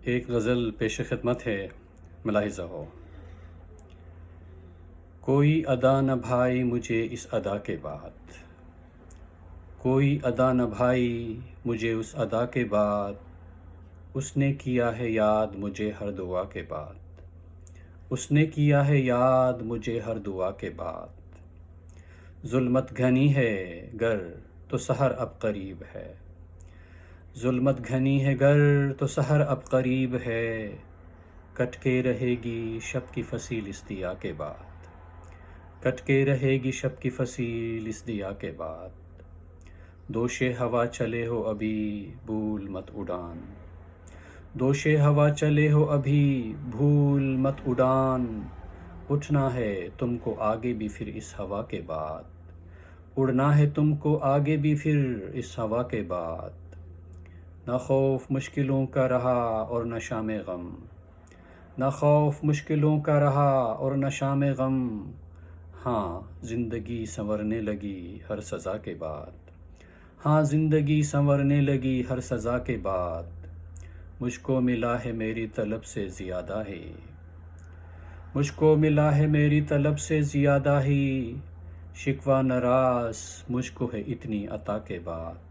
ایک غزل پیش خدمت ہے، ملاحظہ ہو۔ کوئی ادا نہ بھائی مجھے اس ادا کے بعد، کوئی ادا نہ بھائی مجھے اس ادا کے بعد، اس نے کیا ہے یاد مجھے ہر دعا کے بعد، اس نے کیا ہے یاد مجھے ہر دعا کے بعد۔ ظلمت گھنی ہے گر تو سحر اب قریب ہے، ظلمت گھنی ہے گر تو سحر اب قریب ہے، کٹ کے رہے گی شب کی فصیل اس دیا کے بعد، کٹ کے رہے گی شب کی فصیل اس دیا کے بعد۔ دوش ہوا چلے ہو ابھی بھول مت اڑان، دوش ہوا چلے ہو ابھی بھول مت اڑان، اٹھنا ہے تم کو آگے بھی پھر اس ہوا کے بعد، اڑنا ہے تم کو آگے بھی پھر اس ہوا کے بعد۔ نہ خوف مشکلوں کا رہا اور نہ شام غم، نہ خوف مشکلوں کا رہا اور نہ شام غم، ہاں زندگی سنورنے لگی ہر سزا کے بعد، ہاں زندگی سنورنے لگی ہر سزا کے بعد۔ مجھ کو ملا ہے میری طلب سے زیادہ ہی، مجھ کو ملا ہے میری طلب سے زیادہ ہی، شکوہ ناراض مجھ کو ہے اتنی عطا کے بعد،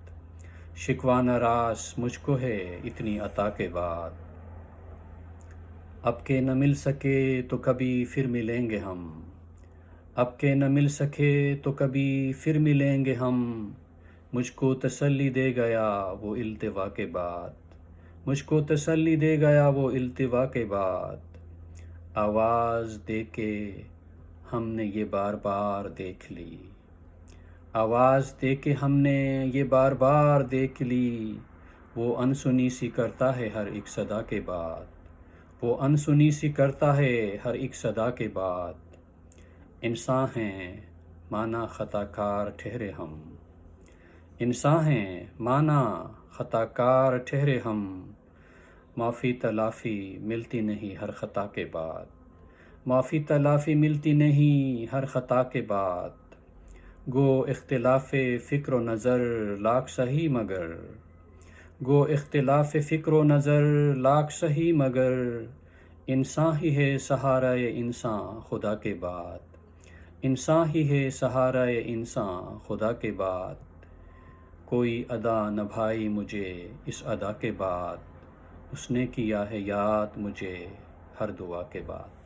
شکوہ ناراض مجھ کو ہے اتنی عطا کے بعد۔ اب کہ نہ مل سکے تو کبھی پھر ملیں گے ہم، اب کہ نہ مل سکے تو کبھی پھر ملیں گے ہم، مجھ کو تسلی دے گیا وہ التوا کے بعد، مجھ کو تسلی دے گیا وہ التوا کے بعد۔ آواز دے کے ہم نے یہ بار بار دیکھ لی، آواز دے کے ہم نے یہ بار بار دیکھ لی، وہ انسنی سی کرتا ہے ہر ایک صدا کے بعد، وہ انسنی سی کرتا ہے ہر ایک صدا کے بعد۔ انسان ہیں مانا خطا کار ٹھہرے ہم، انسان ہیں مانا خطا کار ٹھہرے ہم، معافی تلافی ملتی نہیں ہر خطا کے بعد، معافی تلافی ملتی نہیں ہر خطا کے بعد۔ گو اختلاف فکر و نظر لاکھ سہی مگر، گو اختلاف فکر و نظر لاکھ سہی مگر، انسان ہی ہے سہارا انسان خدا کے بعد، انسان ہی ہے سہارا انسان خدا کے بعد۔ کوئی ادا نہ بھائی مجھے اس ادا کے بعد، اس نے کیا ہے یاد مجھے ہر دعا کے بعد۔